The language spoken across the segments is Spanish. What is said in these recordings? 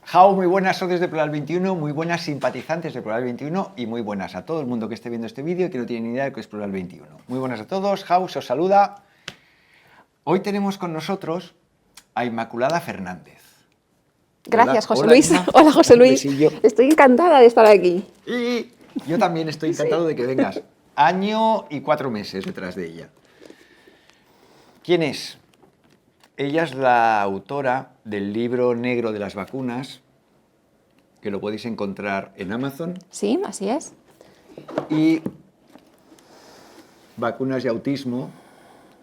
Jau, muy buenas socios de Plural 21, muy buenas simpatizantes de Plural 21 y muy buenas a todo el mundo que esté viendo este vídeo y que no tiene ni idea de qué es Plural 21. Muy buenas a todos, Jau se os saluda. Hoy tenemos con nosotros a Inmaculada Fernández. Gracias, Hola, José Luis. Inma. Hola, José Luis. Un besillo. Estoy encantada de estar aquí. Y yo también estoy encantado de que vengas. Año y 4 meses detrás de ella. ¿Quién es? Ella es la autora del libro negro de las vacunas, que lo podéis encontrar en Amazon. Sí, así es. Y Vacunas y autismo,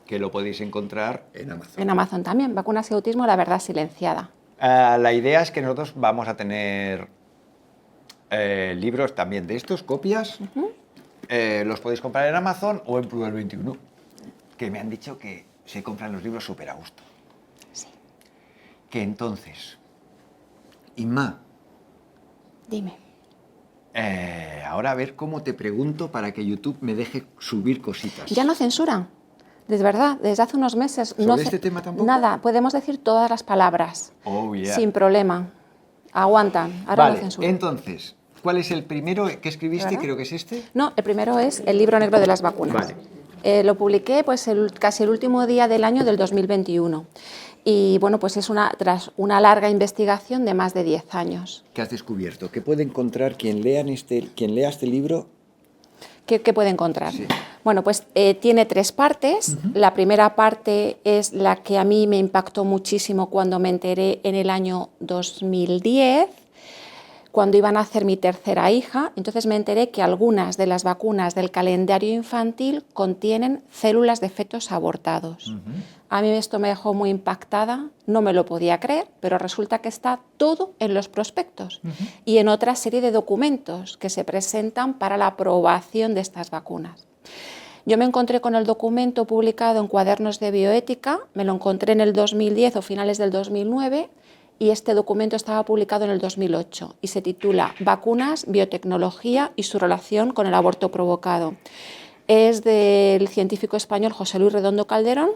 que lo podéis encontrar en Amazon. En Amazon también. Vacunas y autismo, la verdad silenciada. La idea es que nosotros vamos a tener libros también de estos, copias. Los podéis comprar en Amazon o en Plural 21, que me han dicho que se compran los libros súper a gusto. Sí. Que entonces, Inma, Dime. ahora a ver cómo te pregunto para que YouTube me deje subir cositas. ¿Ya no censuran? De verdad, desde hace unos meses. ¿Sobre este tema tampoco? Nada, podemos decir todas las palabras. Oh, yeah. Sin problema. Aguantan, ahora Vale, no censuran. entonces, ¿cuál es el primero que escribiste? ¿Verdad? Creo que es este. No, el primero es el libro negro de las vacunas. Vale. Lo publiqué pues casi el último día del año del 2021. Y bueno, pues es tras una larga investigación de más de 10 años. ¿Qué has descubierto? ¿Qué puede encontrar quien lea este libro? ¿Qué puede encontrar? Sí. Bueno, pues tiene 3 partes. La primera parte es la que a mí me impactó muchísimo cuando me enteré en el año 2010, cuando iban a hacer mi tercera hija. Entonces me enteré que algunas de las vacunas del calendario infantil contienen células de fetos abortados. A mí esto me dejó muy impactada, no me lo podía creer, pero resulta que está todo en los prospectos y en otra serie de documentos que se presentan para la aprobación de estas vacunas. Yo me encontré con el documento publicado en Cuadernos de Bioética, me lo encontré en el 2010 o finales del 2009, y este documento estaba publicado en el 2008 y se titula Vacunas, biotecnología y su relación con el aborto provocado. Es del científico español José Luis Redondo Calderón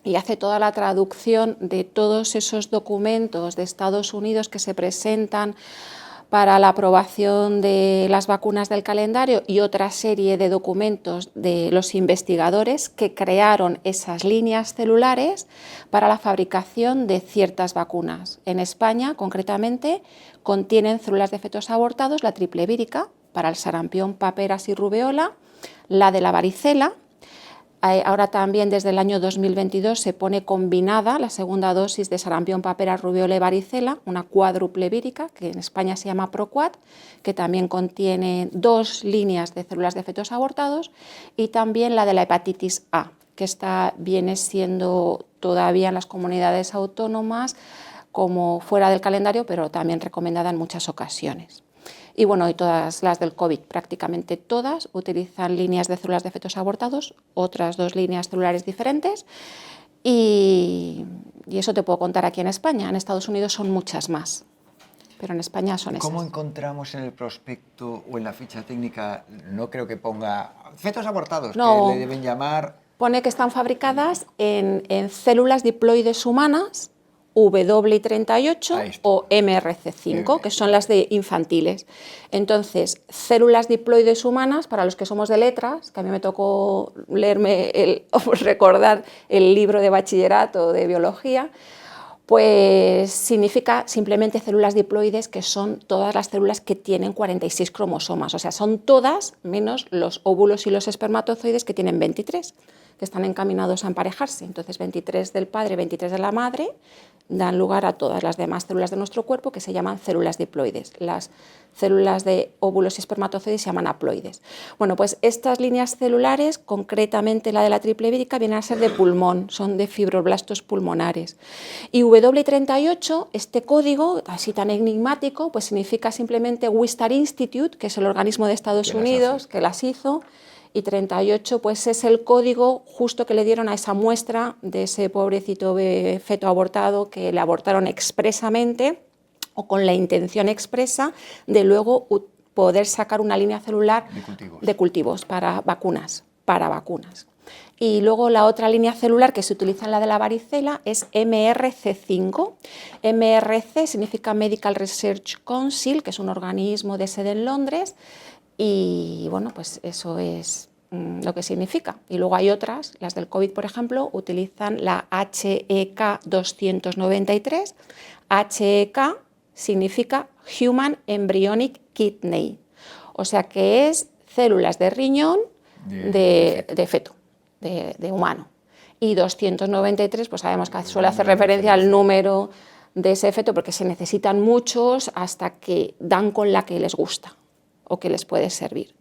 y hace toda la traducción de todos esos documentos de Estados Unidos que se presentan para la aprobación de las vacunas del calendario y otra serie de documentos de los investigadores que crearon esas líneas celulares para la fabricación de ciertas vacunas. En España, concretamente, contienen células de fetos abortados, la triple vírica, para el sarampión, paperas y rubeola, la de la varicela. Ahora también desde el año 2022 se pone combinada la segunda dosis de sarampión, papera, rubiola y varicela, una cuádruple vírica, que en España se llama ProQuad, que también contiene 2 líneas de células de fetos abortados, y también la de la hepatitis A, que esta viene siendo todavía en las comunidades autónomas como fuera del calendario, pero también recomendada en muchas ocasiones. Y bueno, y todas las del COVID, prácticamente todas, utilizan líneas de células de fetos abortados, otras 2 líneas celulares diferentes, y eso te puedo contar aquí en España. En Estados Unidos son muchas más, pero en España son esas. ¿Cómo encontramos en el prospecto o en la ficha técnica? No creo que ponga fetos abortados, No. que le deben llamar... Pone que están fabricadas en células diploides humanas, W38 o MRC5, que son las de infantiles. Entonces, células diploides humanas, para los que somos de letras, que a mí me tocó recordar el libro de bachillerato de biología, pues significa simplemente células diploides, que son todas las células que tienen 46 cromosomas, o sea, son todas menos los óvulos y los espermatozoides, que tienen 23, que están encaminados a emparejarse. Entonces 23 del padre, 23 de la madre, dan lugar a todas las demás células de nuestro cuerpo, que se llaman células diploides. Las células de óvulos y espermatozoides se llaman haploides. Bueno, pues estas líneas celulares, concretamente la de la triple vírica, vienen a ser de pulmón, son de fibroblastos pulmonares. Y W38, este código, así tan enigmático, pues significa simplemente Wistar Institute, que es el organismo de Estados Unidos que las hizo, y 38 pues es el código justo que le dieron a esa muestra de ese pobrecito feto abortado, que le abortaron expresamente o con la intención expresa de luego poder sacar una línea celular de cultivos para vacunas. Y luego la otra línea celular que se utiliza en la de la varicela es MRC5. MRC significa Medical Research Council, que es un organismo de sede en Londres, y bueno, pues eso es lo que significa. Y luego hay otras, las del COVID, por ejemplo, utilizan la HEK 293. HEK significa Human Embryonic Kidney, o sea que es células de riñón de feto, de humano. Y 293, pues sabemos que suele hacer referencia al número de ese feto porque se necesitan muchos hasta que dan con la que les gusta o que les puede servir.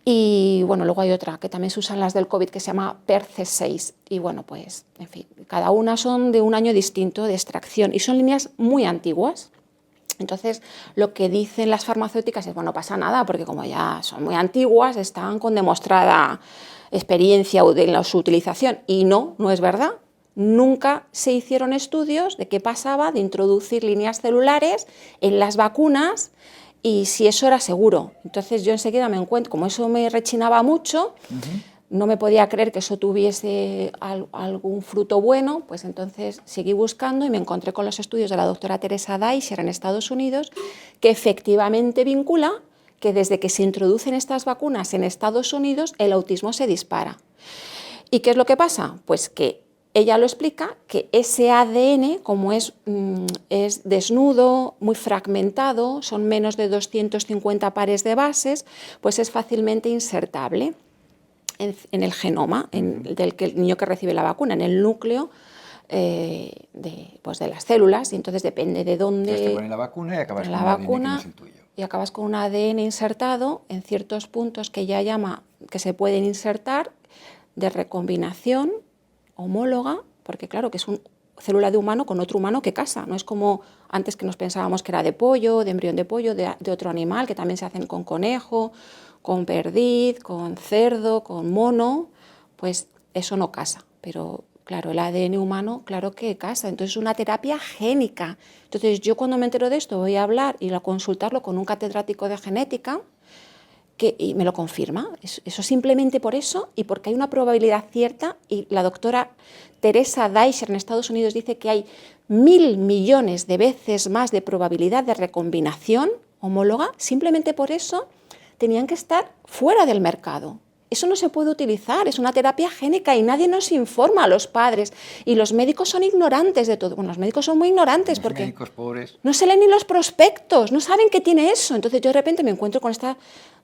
Y bueno, luego hay otra que también se usan las del COVID que se llama PERC6 y bueno, pues en fin, cada una son de un año distinto de extracción y son líneas muy antiguas. Entonces, lo que dicen las farmacéuticas es, bueno, no pasa nada, porque como ya son muy antiguas, están con demostrada experiencia en su utilización. Y no, no es verdad. Nunca se hicieron estudios de qué pasaba de introducir líneas celulares en las vacunas y si eso era seguro. Entonces, yo enseguida me encuentro, como eso me rechinaba mucho, no me podía creer que eso tuviese algún fruto bueno, pues entonces seguí buscando y me encontré con los estudios de la doctora Teresa Deischer en Estados Unidos, que efectivamente vincula que desde que se introducen estas vacunas en Estados Unidos el autismo se dispara. ¿Y qué es lo que pasa? Pues que ella lo explica, que ese ADN, como es desnudo, muy fragmentado, son menos de 250 pares de bases, pues es fácilmente insertable en el genoma del niño que recibe la vacuna, en el núcleo de las células, y entonces depende de dónde... Entonces te ponen la vacuna y acabas con un ADN que no es el tuyo. Y acabas con un ADN insertado en ciertos puntos que ella llama, que se pueden insertar, de recombinación homóloga, porque claro que es una célula de humano con otro humano que casa, no es como antes que nos pensábamos que era de pollo, de embrión de pollo, de otro animal, que también se hacen con conejo, con perdiz, con cerdo, con mono, pues eso no casa, pero claro, el ADN humano, claro que casa, entonces es una terapia génica. Entonces yo cuando me entero de esto voy a hablar y a consultarlo con un catedrático de genética y me lo confirma, eso simplemente por eso y porque hay una probabilidad cierta y la doctora Teresa Deischer en Estados Unidos dice que hay 1.000 millones de veces más de probabilidad de recombinación homóloga, simplemente por eso tenían que estar fuera del mercado. Eso no se puede utilizar, es una terapia génica y nadie nos informa a los padres. Y los médicos son ignorantes de todo. Bueno, los médicos son muy ignorantes porque médicos pobres no se leen ni los prospectos, no saben qué tiene eso. Entonces yo de repente me encuentro con esta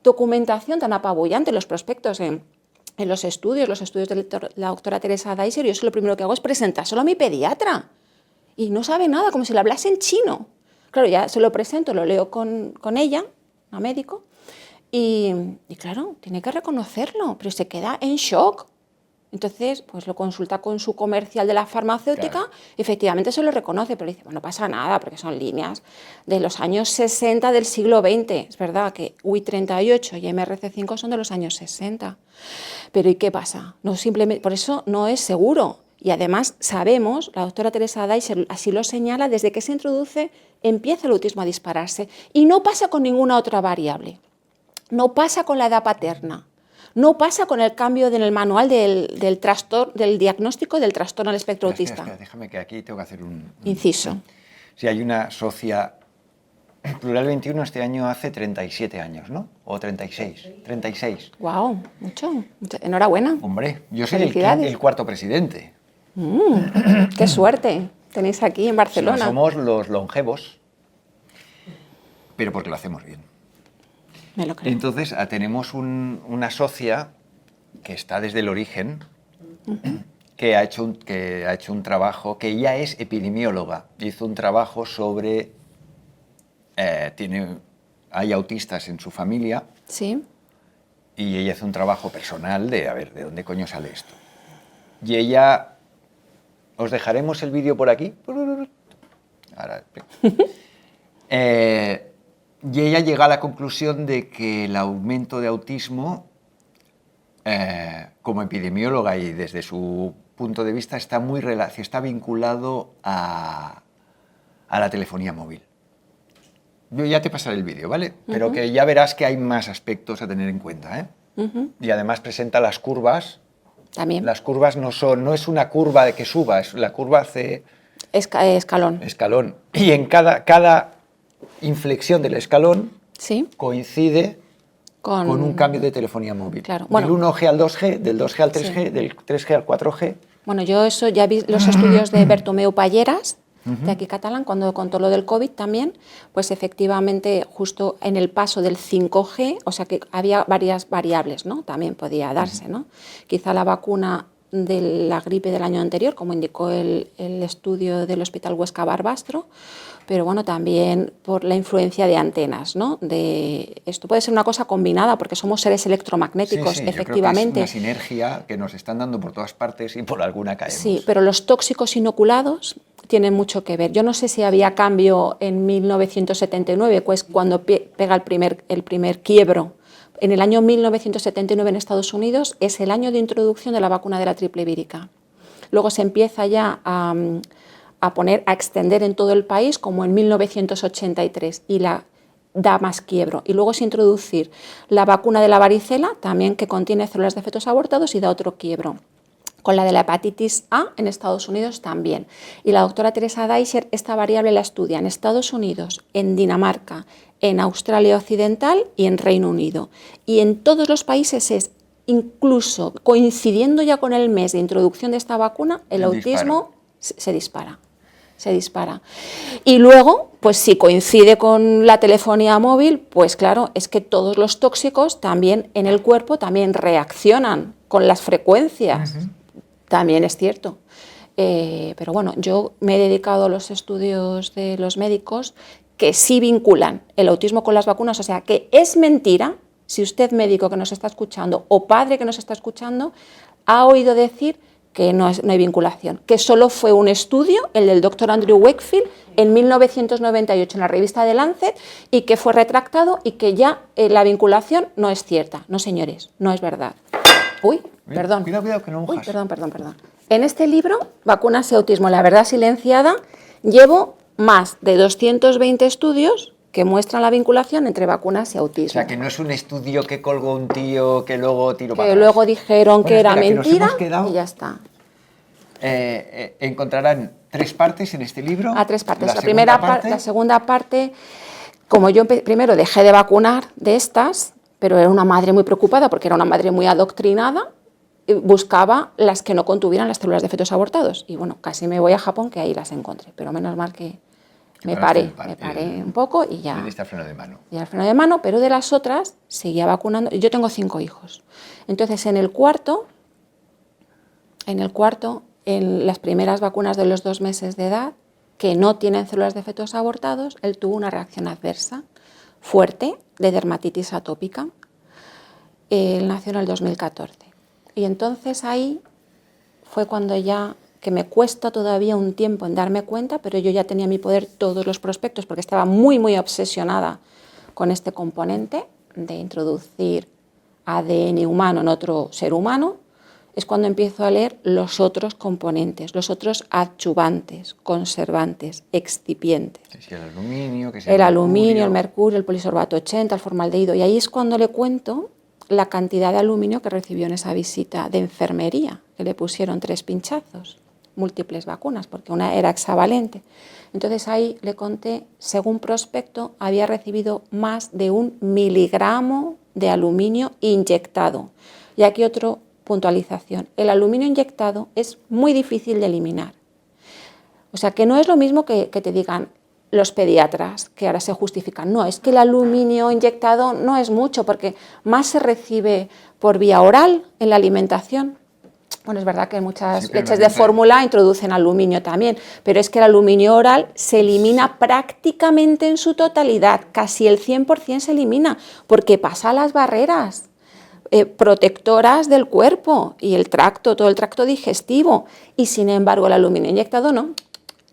documentación tan apabullante, los prospectos en los estudios de la doctora Teresa Deischer, y eso lo primero que hago es presentárselo a mi pediatra. Y no sabe nada, como si le hablase en chino. Claro, ya se lo presento, lo leo con ella, a médico, y claro, tiene que reconocerlo, pero se queda en shock. Entonces, pues lo consulta con su comercial de la farmacéutica, claro. Efectivamente se lo reconoce, pero dice, bueno, no pasa nada, porque son líneas de los años 60 del siglo XX. Es verdad que UI38 y MRC5 son de los años 60. Pero ¿y qué pasa? No, simplemente, por eso no es seguro. Y además sabemos, la doctora Teresa Deischer así lo señala, desde que se introduce empieza el autismo a dispararse. Y no pasa con ninguna otra variable. No pasa con la edad paterna. No pasa con el cambio en el manual del diagnóstico del trastorno del espectro autista. Espera, déjame que aquí tengo que hacer un inciso. Si hay una socia... Plural 21 este año hace 37 años, ¿no? O 36. 36. ¡Guau! Mucho. Enhorabuena. Hombre, yo soy el cuarto presidente. ¡Qué suerte tenéis aquí en Barcelona! No somos los longevos, pero porque lo hacemos bien. Me lo creo. Entonces, tenemos una socia que está desde el origen, que ha hecho un trabajo, que ella es epidemióloga, hizo un trabajo sobre... hay autistas en su familia. Sí. Y ella hace un trabajo personal de, a ver, ¿de dónde coño sale esto? Y ella... ¿Os dejaremos el vídeo por aquí? Ahora... Y ella llega a la conclusión de que el aumento de autismo, como epidemióloga y desde su punto de vista, está vinculado a la telefonía móvil. Yo ya te pasaré el vídeo, ¿vale? Pero que ya verás que hay más aspectos a tener en cuenta, ¿eh? Y además presenta las curvas También. Las curvas no es una curva de que suba, es la curva hace... Escalón. Escalón. Y en cada inflexión del escalón Sí. coincide con un cambio de telefonía móvil. Claro. Del 1G al 2G, del 2G al 3G, Sí. del 3G al 4G. Bueno, yo eso ya vi los estudios de Bertomeu Palleras, de aquí catalán, cuando contó lo del COVID también, pues efectivamente justo en el paso del 5G, o sea que había varias variables, ¿no? También podía darse, ¿no? Quizá la vacuna de la gripe del año anterior, como indicó el estudio del Hospital Huesca Barbastro, pero bueno, también por la influencia de antenas, ¿no? Esto puede ser una cosa combinada, porque somos seres electromagnéticos, Sí, efectivamente. Yo creo que es una sinergia que nos están dando por todas partes y por alguna caemos. Sí, pero los tóxicos inoculados tienen mucho que ver. Yo no sé si había cambio en 1979, pues cuando pega el primer quiebro. En el año 1979 en Estados Unidos es el año de introducción de la vacuna de la triple vírica. Luego se empieza ya a extender en todo el país como en 1983 y da más quiebro. Y luego es introducir la vacuna de la varicela, también que contiene células de fetos abortados y da otro quiebro. Con la de la hepatitis A en Estados Unidos también. Y la doctora Teresa Deischer esta variable la estudia en Estados Unidos, en Dinamarca, en Australia Occidental y en Reino Unido. Y en todos los países es, incluso coincidiendo ya con el mes de introducción de esta vacuna, el autismo se dispara. Se dispara. Y luego, pues si coincide con la telefonía móvil, pues claro, es que todos los tóxicos también en el cuerpo también reaccionan con las frecuencias. También es cierto. Pero bueno, yo me he dedicado a los estudios de los médicos que sí vinculan el autismo con las vacunas, o sea que es mentira, si usted médico que nos está escuchando o padre que nos está escuchando ha oído decir que no hay vinculación, que solo fue un estudio, el del doctor Andrew Wakefield, en 1998 en la revista The Lancet, y que fue retractado y que ya la vinculación no es cierta. No, señores, no es verdad. Uy, perdón. Cuidado, que no mojas. Uy, perdón. En este libro, Vacunas y autismo, la verdad silenciada, llevo más de 220 estudios que muestran la vinculación entre vacunas y autismo. O sea, que no es un estudio que colgó un tío que luego tiró para que atrás. luego dijeron que era espera, mentira que y ya está. Encontrarán 3 partes en este libro. A 3 partes. La segunda parte, como yo primero dejé de vacunar de estas, pero era una madre muy preocupada porque era una madre muy adoctrinada, buscaba las que no contuvieran las células de fetos abortados. Y bueno, casi me voy a Japón, que ahí las encontré, pero menos mal que me paré un poco y ya. Le diste al freno de mano. Y al freno de mano, pero de las otras seguía vacunando. Yo tengo 5 hijos. Entonces, en el cuarto, en las primeras vacunas de los 2 meses de edad, que no tienen células de fetos abortados, él tuvo una reacción adversa fuerte de dermatitis atópica. Él nació en el 2014. Y entonces ahí fue cuando ya, que me cuesta todavía un tiempo en darme cuenta, pero yo ya tenía en mi poder todos los prospectos, porque estaba muy, muy obsesionada con este componente de introducir ADN humano en otro ser humano. Es cuando empiezo a leer los otros componentes, los otros adyuvantes, conservantes, excipientes. Que sea el aluminio, el mercurio, el polisorbato 80, el formaldehído. Y ahí es cuando le cuento la cantidad de aluminio que recibió en esa visita de enfermería, que le pusieron 3 pinchazos, múltiples vacunas, porque una era hexavalente. Entonces ahí le conté, según prospecto, había recibido más de 1 miligramo de aluminio inyectado. Y aquí otra puntualización, el aluminio inyectado es muy difícil de eliminar. O sea, que no es lo mismo que te digan los pediatras, que ahora se justifican. No, es que el aluminio inyectado no es mucho, porque más se recibe por vía oral en la alimentación. Bueno, es verdad que muchas leches de fórmula introducen aluminio también, pero es que el aluminio oral se elimina prácticamente en su totalidad, casi el 100% se elimina, porque pasa las barreras protectoras del cuerpo y todo el tracto digestivo, y sin embargo el aluminio inyectado no.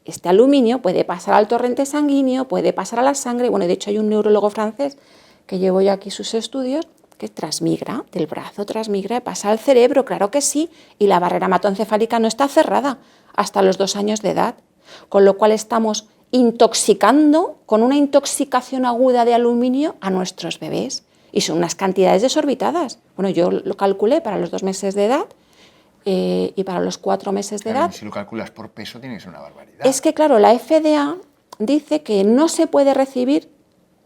Este aluminio puede pasar al torrente sanguíneo, puede pasar a la sangre. Bueno, de hecho hay un neurólogo francés que llevo yo aquí sus estudios que transmigra del brazo, transmigra y pasa al cerebro, claro que sí, y la barrera hematoencefálica no está cerrada hasta los 2 años de edad, con lo cual estamos intoxicando con una intoxicación aguda de aluminio a nuestros bebés y son unas cantidades desorbitadas. Bueno, yo lo calculé para los 2 meses de edad, y para los 4 meses de Claro, edad. si lo calculas por peso tiene que ser una barbaridad. Es que, claro, la FDA dice que no se puede recibir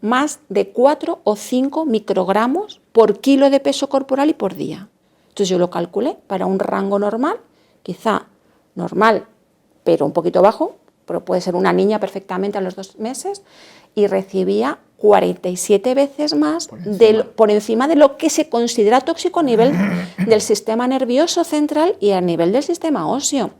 más de 4 o 5 microgramos por kilo de peso corporal y por día. Entonces yo lo calculé para un rango normal, quizá normal, pero un poquito bajo, pero puede ser una niña perfectamente a los 2 meses, y recibía 47 veces más por encima de lo que se considera tóxico a nivel del sistema nervioso central y a nivel del sistema óseo.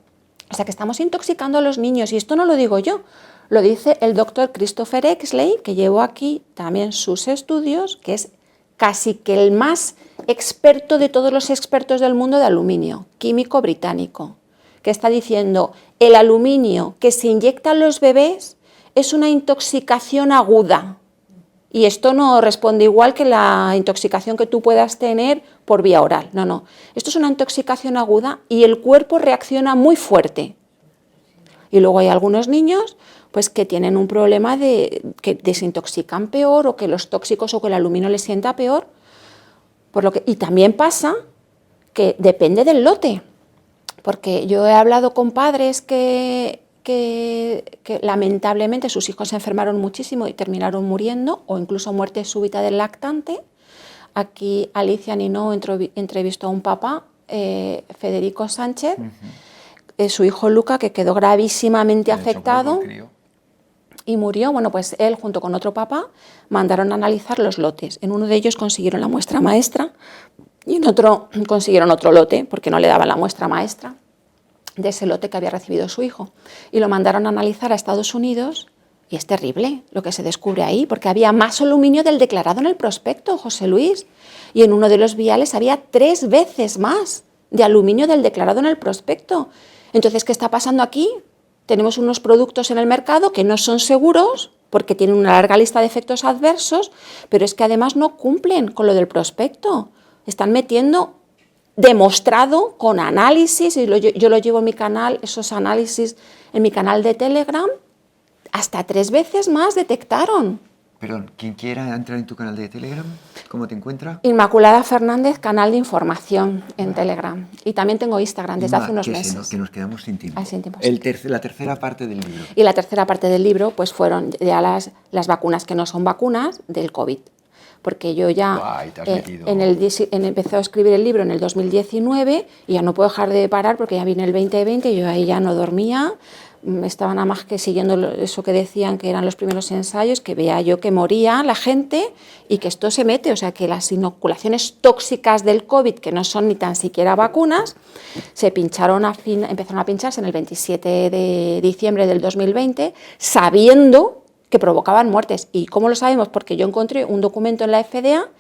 O sea que estamos intoxicando a los niños, y esto no lo digo yo, lo dice el doctor Christopher Exley, que llevó aquí también sus estudios, que es casi que el más experto de todos los expertos del mundo de aluminio, químico británico, que está diciendo el aluminio que se inyecta a los bebés es una intoxicación aguda. Y esto no responde igual que la intoxicación que tú puedas tener por vía oral. No, no. Esto es una intoxicación aguda y el cuerpo reacciona muy fuerte. Y luego hay algunos niños pues, que tienen un problema de que desintoxican peor, o que los tóxicos o que el aluminio les sienta peor. Y también pasa que depende del lote. Porque yo he hablado con padres que lamentablemente sus hijos se enfermaron muchísimo y terminaron muriendo, o incluso muerte súbita del lactante. Aquí Alicia Ninó entrevistó a un papá, Federico Sánchez, su hijo Luca, que quedó gravísimamente afectado y murió. Bueno, pues él junto con otro papá mandaron a analizar los lotes. En uno de ellos consiguieron la muestra maestra y en otro consiguieron otro lote porque no le daban la muestra maestra de ese lote que había recibido su hijo. Y lo mandaron a analizar a Estados Unidos y es terrible lo que se descubre ahí, porque había más aluminio del declarado en el prospecto, José Luis. Y en uno de los viales había 3 veces más de aluminio del declarado en el prospecto. Entonces, ¿qué está pasando aquí? Tenemos unos productos en el mercado que no son seguros porque tienen una larga lista de efectos adversos, pero es que además no cumplen con lo del prospecto. Están metiendo, demostrado con análisis, y yo lo llevo en mi canal, esos análisis en mi canal de Telegram, hasta 3 veces más detectaron. Perdón, quien quiera entrar en tu canal de Telegram, ¿cómo te encuentra? Inmaculada Fernández, canal de información en Telegram. Y también tengo Instagram desde hace unos meses. Que nos quedamos sin tiempo. Sin tiempo. La tercera parte del libro. Y la tercera parte del libro pues fueron ya las vacunas que no son vacunas del COVID. Porque yo ya empecé a escribir el libro en el 2019 y ya no puedo dejar de parar porque ya viene el 2020 y yo ahí ya no dormía. Estaba nada más que siguiendo eso que decían que eran los primeros ensayos, que veía yo que moría la gente y que esto se mete, o sea que las inoculaciones tóxicas del COVID, que no son ni tan siquiera vacunas, empezaron a pincharse en el 27 de diciembre del 2020, sabiendo que provocaban muertes. ¿Y cómo lo sabemos? Porque yo encontré un documento en la FDA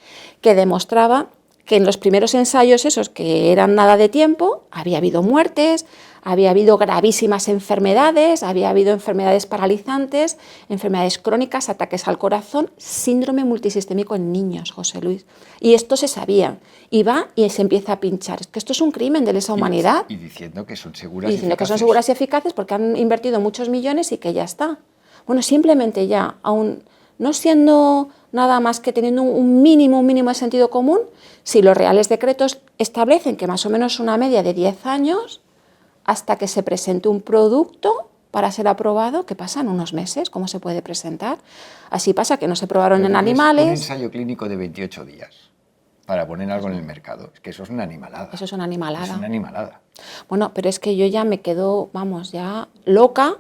que demostraba que en los primeros ensayos esos, que eran nada de tiempo, había habido muertes, había habido gravísimas enfermedades, había habido enfermedades paralizantes, enfermedades crónicas, ataques al corazón, síndrome multisistémico en niños, José Luis. Y esto se sabía. Y va y se empieza a pinchar. Es que esto es un crimen de lesa humanidad. Y diciendo que son seguras y diciendo que son seguras y eficaces porque han invertido muchos millones y que ya está. Bueno, simplemente ya, aún no siendo nada más que teniendo un mínimo de sentido común, si los reales decretos establecen que más o menos una media de 10 años hasta que se presente un producto para ser aprobado, que pasan unos meses, ¿cómo se puede presentar? Así pasa que no se probaron en animales. Un ensayo clínico de 28 días para poner algo en el mercado. Es que eso es una animalada. Eso es una animalada. Es una animalada. Bueno, pero es que yo ya me quedo, ya loca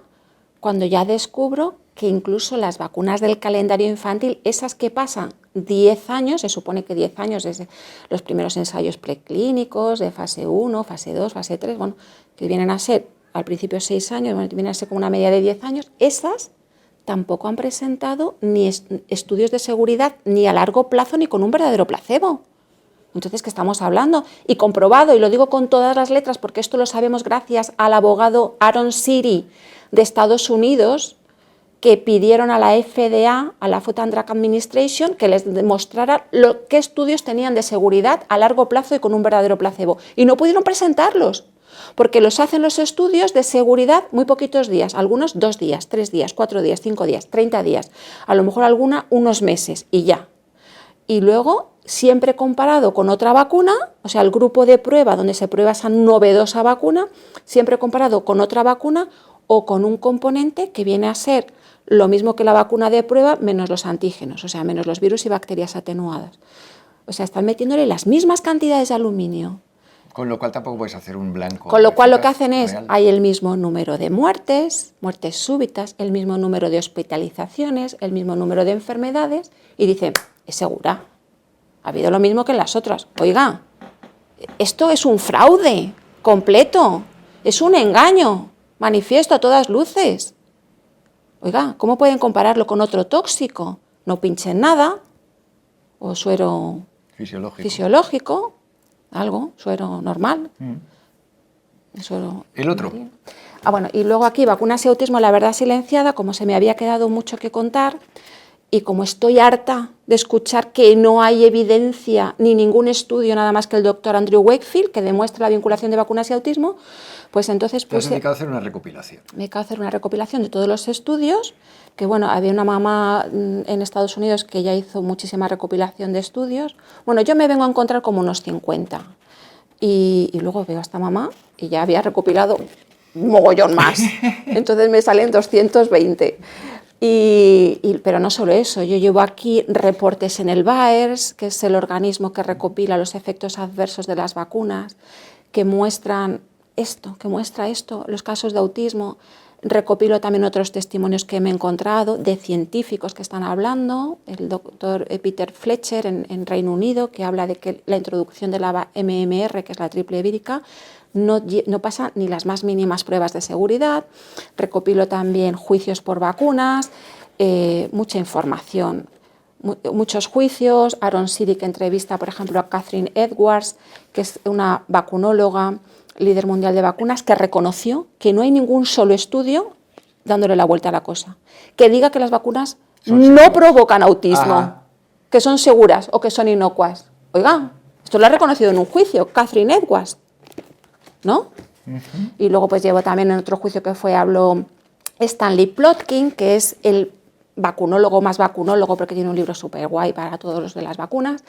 cuando ya descubro que incluso las vacunas del calendario infantil, esas que pasan 10 años, se supone que 10 años desde los primeros ensayos preclínicos de fase 1, fase 2, fase 3, bueno, que vienen a ser al principio 6 años, vienen a ser como una media de 10 años, esas tampoco han presentado ni estudios de seguridad ni a largo plazo ni con un verdadero placebo. Entonces, ¿qué estamos hablando? Y comprobado, y lo digo con todas las letras porque esto lo sabemos gracias al abogado Aaron Siri de Estados Unidos, que pidieron a la FDA, a la Food and Drug Administration, que les demostrara qué estudios tenían de seguridad a largo plazo y con un verdadero placebo. Y no pudieron presentarlos, porque los hacen los estudios de seguridad muy poquitos días, algunos 2 días, 3 días, 4 días, 5 días, 30 días, a lo mejor unos meses y ya. Y luego siempre comparado con otra vacuna, o sea, el grupo de prueba donde se prueba esa novedosa vacuna, siempre comparado con otra vacuna o con un componente que viene a ser lo mismo que la vacuna de prueba menos los antígenos, o sea, menos los virus y bacterias atenuadas. O sea, están metiéndole las mismas cantidades de aluminio. Con lo cual tampoco puedes hacer un blanco. Con lo cual lo que hacen real. es, hay el mismo número de muertes súbitas, el mismo número de hospitalizaciones, el mismo número de enfermedades, y dicen, es segura. Ha habido lo mismo que en las otras. Oiga, esto es un fraude completo, es un engaño manifiesto a todas luces. Oiga, ¿cómo pueden compararlo con otro tóxico? No pinchen nada, o suero fisiológico, algo, suero normal. Suero el otro. Bueno, y luego aquí, vacunas y autismo, la verdad silenciada, como se me había quedado mucho que contar, y como estoy harta de escuchar que no hay evidencia ni ningún estudio, nada más que el doctor Andrew Wakefield, que demuestra la vinculación de vacunas y autismo, pues entonces Te has dedicado a hacer una recopilación. Me he dedicado a hacer una recopilación de todos los estudios, que bueno, había una mamá en Estados Unidos que ya hizo muchísima recopilación de estudios. Bueno, yo me vengo a encontrar como unos 50. Y luego veo a esta mamá y ya había recopilado un mogollón más. Entonces me salen 220. Pero no solo eso, yo llevo aquí reportes en el VAERS, que es el organismo que recopila los efectos adversos de las vacunas, que muestra esto, los casos de autismo. Recopilo también otros testimonios que me he encontrado de científicos que están hablando, el doctor Peter Fletcher en Reino Unido, que habla de que la introducción de la MMR, que es la triple vírica, no pasa ni las más mínimas pruebas de seguridad. Recopilo también juicios por vacunas, mucha información, muchos juicios. Aaron Siric entrevista, por ejemplo, a Catherine Edwards, que es una vacunóloga, líder mundial de vacunas, que reconoció que no hay ningún solo estudio dándole la vuelta a la cosa, que diga que las vacunas no provocan autismo, que son seguras o que son inocuas. Oiga, esto lo ha reconocido en un juicio Catherine Edwards, ¿no? Y luego pues llevo también en otro juicio que habló Stanley Plotkin, que es el vacunólogo más vacunólogo, porque tiene un libro súper guay para todos los de las vacunas,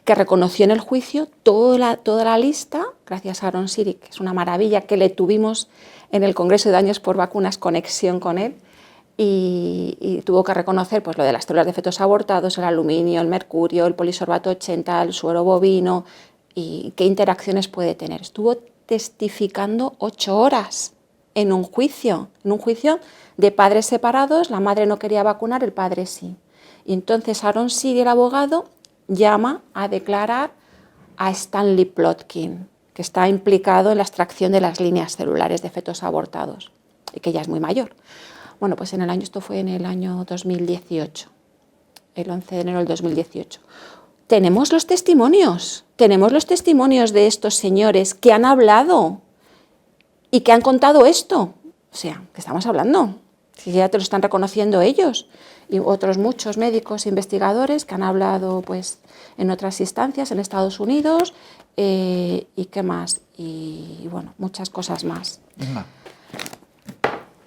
que reconoció en el juicio toda la lista, gracias a Aaron Siric, que es una maravilla, que le tuvimos en el Congreso de Daños por Vacunas conexión con él, y tuvo que reconocer pues, lo de las células de fetos abortados, el aluminio, el mercurio, el polisorbato 80, el suero bovino, y qué interacciones puede tener. Estuvo testificando 8 horas en un juicio de padres separados, la madre no quería vacunar, el padre sí. Y entonces Aaron Siric, el abogado, llama a declarar a Stanley Plotkin, que está implicado en la extracción de las líneas celulares de fetos abortados, y que ya es muy mayor. Bueno, pues esto fue en el año 2018, el 11 de enero del 2018. Tenemos los testimonios de estos señores que han hablado y que han contado esto. O sea, ¿qué estamos hablando? Si ya te lo están reconociendo ellos y otros muchos médicos e investigadores que han hablado pues, en otras instancias en Estados Unidos y qué más. Y bueno, muchas cosas más.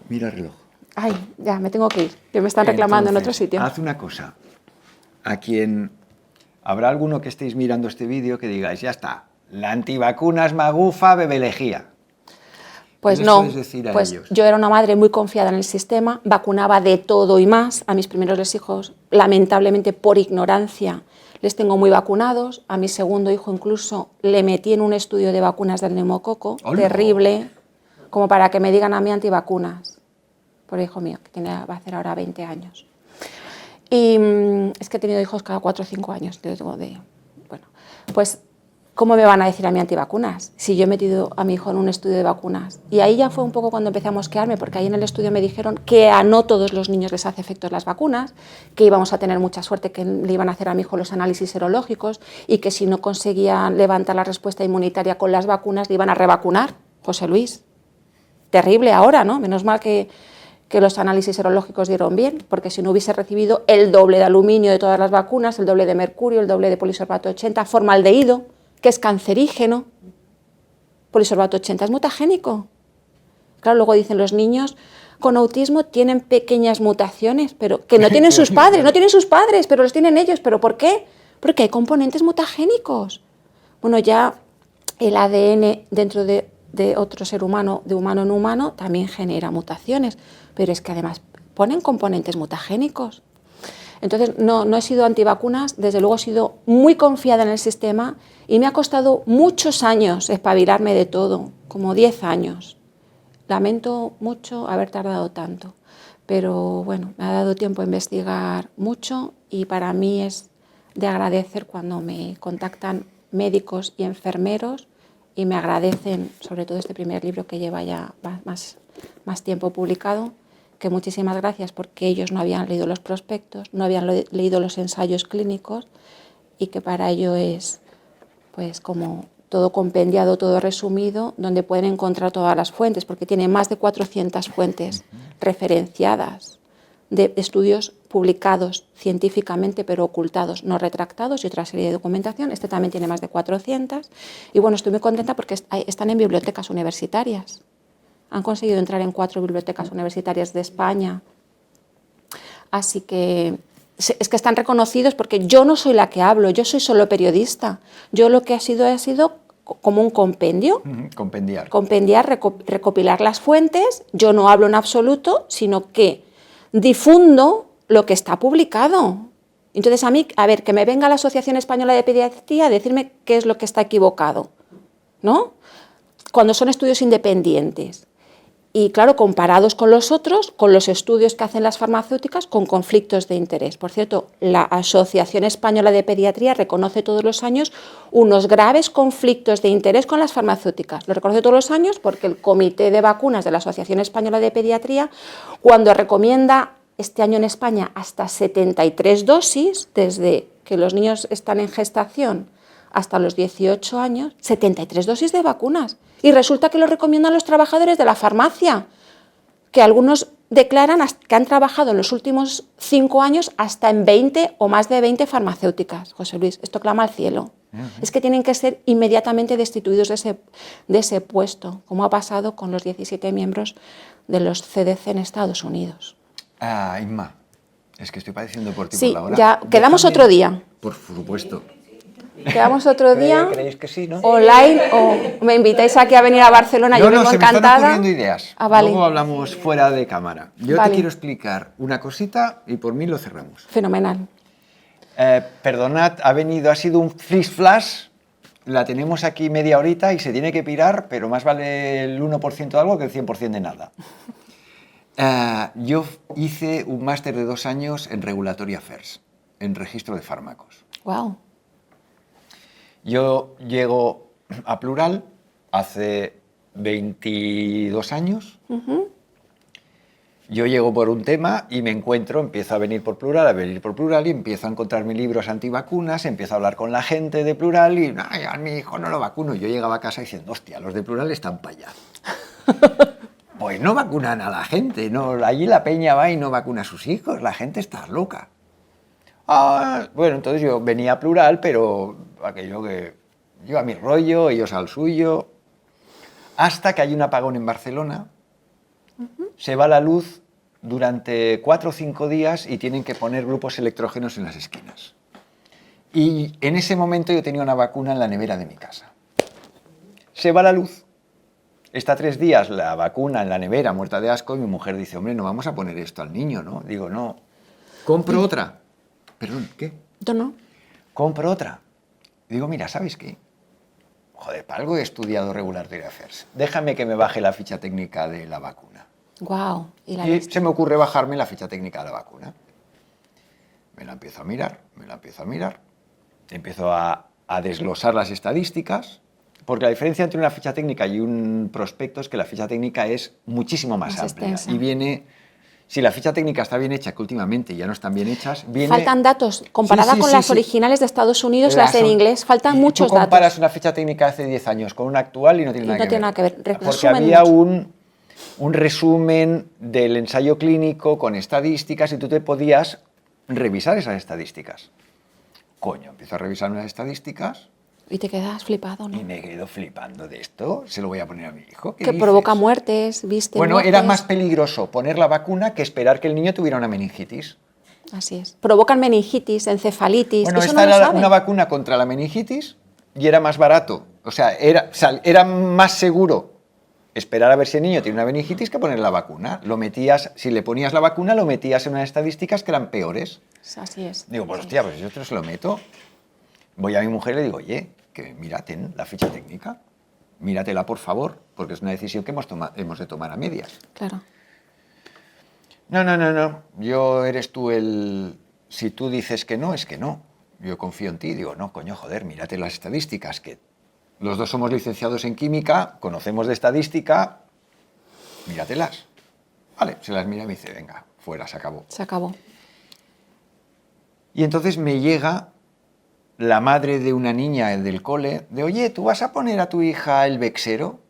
Mira el reloj. Ay, ya, me tengo que ir, que me están reclamando en otro sitio. Haz una cosa. A quien habrá alguno que estéis mirando este vídeo que digáis, ya está, la antivacuna es magufa, bebelejía. Pues no, pues yo era una madre muy confiada en el sistema, vacunaba de todo y más. A mis primeros hijos, lamentablemente por ignorancia, les tengo muy vacunados. A mi segundo hijo incluso le metí en un estudio de vacunas del neumococo, terrible, como para que me digan a mí antivacunas. Por hijo mío, que va a hacer ahora 20 años. Y es que he tenido hijos cada 4 o 5 años. Bueno, pues ¿cómo me van a decir a mí antivacunas? Si yo he metido a mi hijo en un estudio de vacunas. Y ahí ya fue un poco cuando empecé a mosquearme, porque ahí en el estudio me dijeron que a no todos los niños les hace efectos las vacunas, que íbamos a tener mucha suerte, que le iban a hacer a mi hijo los análisis serológicos y que si no conseguían levantar la respuesta inmunitaria con las vacunas, le iban a revacunar. José Luis, terrible ahora, ¿no? Menos mal que los análisis serológicos dieron bien, porque si no hubiese recibido el doble de aluminio de todas las vacunas, el doble de mercurio, el doble de polisorbato 80, formaldehído, que es cancerígeno. Polisorbato 80 es mutagénico. Claro, luego dicen los niños con autismo tienen pequeñas mutaciones, pero que no tienen sus padres, pero los tienen ellos. ¿Pero por qué? porque hay componentes mutagénicos. Bueno, ya el ADN dentro de otro ser humano, de humano en humano, también genera mutaciones, pero es que además ponen componentes mutagénicos. Entonces, no he sido antivacunas, desde luego he sido muy confiada en el sistema y me ha costado muchos años espabilarme de todo, como 10 años. Lamento mucho haber tardado tanto, pero bueno, me ha dado tiempo a investigar mucho y para mí es de agradecer cuando me contactan médicos y enfermeros y me agradecen, sobre todo este primer libro que lleva ya más tiempo publicado, que muchísimas gracias porque ellos no habían leído los prospectos, no habían leído los ensayos clínicos y que para ello es pues como todo compendiado, todo resumido, donde pueden encontrar todas las fuentes, porque tiene más de 400 fuentes referenciadas de estudios publicados científicamente, pero ocultados, no retractados, y otra serie de documentación. Este también tiene más de 400. Y bueno, estoy muy contenta porque están en bibliotecas universitarias. Han conseguido entrar en 4 bibliotecas universitarias de España. Así que es que están reconocidos porque yo no soy la que hablo, yo soy solo periodista. Yo lo que ha sido como un compendio. Compendiar. Compendiar, recopilar las fuentes. Yo no hablo en absoluto, sino que difundo lo que está publicado. Entonces a mí, a ver, que me venga la Asociación Española de Pediatría a decirme qué es lo que está equivocado, ¿no? Cuando son estudios independientes. Y claro, comparados con los otros, con los estudios que hacen las farmacéuticas, con conflictos de interés. Por cierto, la Asociación Española de Pediatría reconoce todos los años unos graves conflictos de interés con las farmacéuticas. Lo reconoce todos los años porque el Comité de Vacunas de la Asociación Española de Pediatría, cuando recomienda este año en España hasta 73 dosis, desde que los niños están en gestación hasta los 18 años, 73 dosis de vacunas. Y resulta que lo recomiendan los trabajadores de la farmacia, que algunos declaran que han trabajado en los últimos 5 años hasta en 20 o más de 20 farmacéuticas. José Luis, esto clama al cielo. Es que tienen que ser inmediatamente destituidos de ese puesto, como ha pasado con los 17 miembros de los CDC en Estados Unidos. Ah, Inma, es que estoy padeciendo por ti Sí, por la hora. ya quedamos otro día. Por supuesto. Quedamos otro día. ¿Creéis que sí, no? Online o me invitáis aquí a venir a Barcelona, yo vengo se me encantada. están ocurriendo ideas. Ah, vale. Luego hablamos fuera de cámara. Yo Vale. te quiero explicar una cosita y por mí lo cerramos. Fenomenal. Perdonad, ha sido un flash, la tenemos aquí media horita y se tiene que pirar, pero más vale el 1% de algo que el 100% de nada. Yo hice un máster de 2 años en Regulatory Affairs, en registro de fármacos. Wow. Yo llego a Plural hace 22 años. Yo llego por un tema y me encuentro, empiezo a venir por Plural y empiezo a encontrarme libros antivacunas, empiezo a hablar con la gente de Plural y a mi hijo no lo vacuno. Yo llegaba a casa diciendo, hostia, los de Plural están para allá. Pues no vacunan a la gente, no, allí la peña va y no vacuna a sus hijos, la gente está loca. Bueno, entonces yo venía a Plural, pero aquello que yo a mi rollo, ellos al suyo, hasta que hay un apagón en Barcelona, se va la luz durante 4 o 5 días y tienen que poner grupos electrógenos en las esquinas. Y en ese momento yo tenía una vacuna en la nevera de mi casa. Se va la luz. Está 3 días la vacuna en la nevera, muerta de asco, y mi mujer dice, hombre, no vamos a poner esto al niño, ¿no? Digo, no, compro otra. Perdón, ¿qué? No. Compro otra. Digo, mira, ¿sabes qué? Joder, para algo he estudiado Regulatory Affairs. Déjame que me baje la ficha técnica de la vacuna. Wow. Y se me ocurre bajarme la ficha técnica de la vacuna. Me la empiezo a mirar. Empiezo a desglosar las estadísticas, porque la diferencia entre una ficha técnica y un prospecto es que la ficha técnica es muchísimo más amplia. Extensa. Y viene... Si la ficha técnica está bien hecha, que últimamente ya no están bien hechas, viene... Faltan datos. Comparada con las originales de Estados Unidos, las en inglés, faltan muchos datos. Tú comparas una ficha técnica de hace 10 años con una actual y no tiene nada que ver. Porque había un resumen del ensayo clínico con estadísticas y tú te podías revisar esas estadísticas. Coño, empiezo a revisar unas estadísticas... Y te quedas flipado, ¿no? Y me quedo flipando de esto. Se lo voy a poner a mi hijo. Que provoca muertes, ¿viste? Bueno, muertes. era más peligroso poner la vacuna que esperar que el niño tuviera una meningitis. Así es. Provocan meningitis, encefalitis. Bueno, eso esta no lo era saben. una vacuna contra la meningitis y era más barato. O sea, era más seguro esperar a ver si el niño tiene una meningitis que poner la vacuna. Si le ponías la vacuna, lo metías en unas estadísticas que eran peores. Así es. Digo, pues hostia, pues yo te se lo meto. Voy a mi mujer y le digo, oye, que mírate la ficha técnica. Míratela, por favor, porque es una decisión que hemos de tomar a medias. Claro. No. Eres tú el... Si tú dices que no, es que no. Yo confío en ti. Digo, no, coño, joder, mírate las estadísticas, que los dos somos licenciados en química, conocemos de estadística, míratelas. Vale, se las mira y me dice, venga, fuera, se acabó. Se acabó. Y entonces me llega la madre de una niña del cole, de, oye, ¿tú vas a poner a tu hija el Bexero?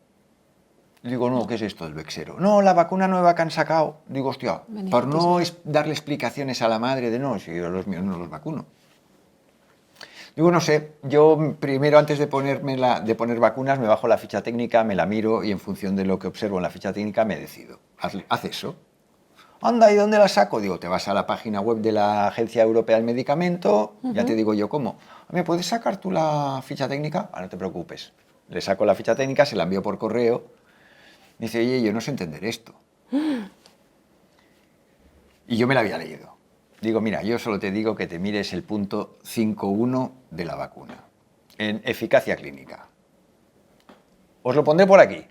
Digo, no, ¿qué es esto del Bexero? No, la vacuna nueva que han sacado. Digo, hostia, por no darle explicaciones a la madre de, no, si yo los míos no los vacuno. Digo, no sé, yo primero antes de poner vacunas me bajo la ficha técnica, me la miro y en función de lo que observo en la ficha técnica me decido. Haz eso. Anda, ¿y dónde la saco? Digo, te vas a la página web de la Agencia Europea del Medicamento, ya te digo yo cómo. ¿Me puedes sacar tú la ficha técnica? Ah, no te preocupes. Le saco la ficha técnica, se la envío por correo. Me dice, oye, yo no sé entender esto. Y yo me la había leído. Digo, mira, yo solo te digo que te mires el punto 5.1 de la vacuna, en eficacia clínica. Os lo pondré por aquí.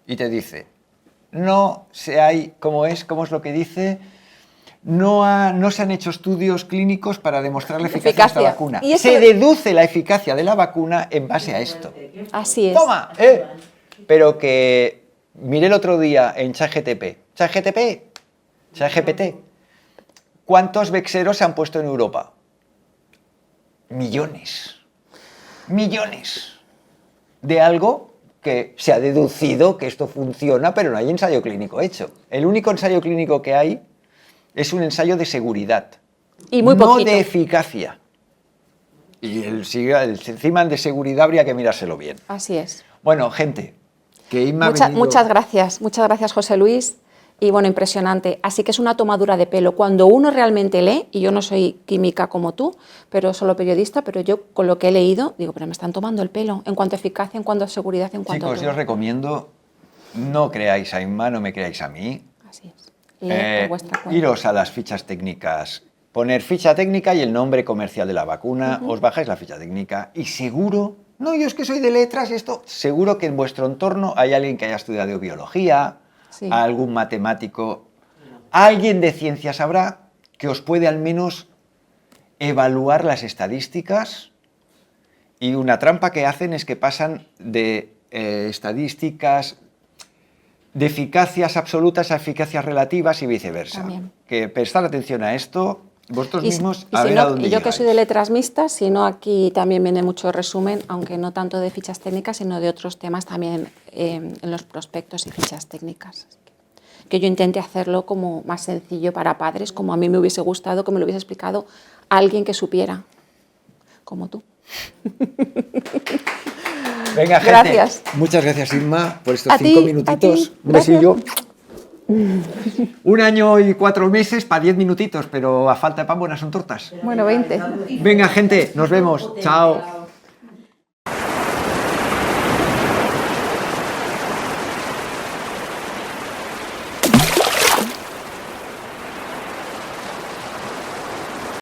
Y te dice, no se hay, ¿cómo es lo que dice? No se han hecho estudios clínicos para demostrar la eficacia de esta vacuna. ¿Y se deduce la eficacia de la vacuna en base a esto. Así es. ¡Toma! Pero que miré el otro día en ChatGPT, ¿cuántos Bexeros se han puesto en Europa? Millones. Millones. De algo que se ha deducido que esto funciona, pero no hay ensayo clínico hecho. El único ensayo clínico que hay es un ensayo de seguridad. Y muy no poquito. de eficacia. Y encima el de seguridad habría que mirárselo bien. Así es. Bueno, gente, que Inma ha venido... Muchas gracias, José Luis. Y bueno, impresionante. Así que es una tomadura de pelo. Cuando uno realmente lee, y yo no soy química como tú, pero solo periodista, pero yo con lo que he leído, digo, pero me están tomando el pelo en cuanto a eficacia, en cuanto a seguridad, en cuanto a Chicos, todo. yo os recomiendo, no creáis a Inma, no me creáis a mí. Así es. Leed por vuestra cuenta. Iros a las fichas técnicas, poner ficha técnica y el nombre comercial de la vacuna, os bajáis la ficha técnica y seguro, no, yo es que soy de letras y esto, seguro que en vuestro entorno hay alguien que haya estudiado biología, Sí. algún matemático, alguien de ciencias habrá que os puede al menos evaluar las estadísticas. Y una trampa que hacen es que pasan de estadísticas de eficacias absolutas a eficacias relativas y viceversa. También. Que prestar atención a esto, vosotros mismos, y a si ver no, a dónde y yo que llegáis. soy de letras mixtas, si no, aquí también viene mucho resumen, aunque no tanto de fichas técnicas, sino de otros temas también en los prospectos y fichas técnicas. Que yo intente hacerlo como más sencillo para padres, como a mí me hubiese gustado que me lo hubiese explicado alguien que supiera, como tú. Venga, gente. Gracias. Muchas gracias, Inma, por estos A 5 ti, minutitos. Un gracias. besillo. 1 año y 4 meses para 10 minutitos, pero a falta de pan buenas son tortas. Bueno, 20. Venga, gente, nos vemos. Chao.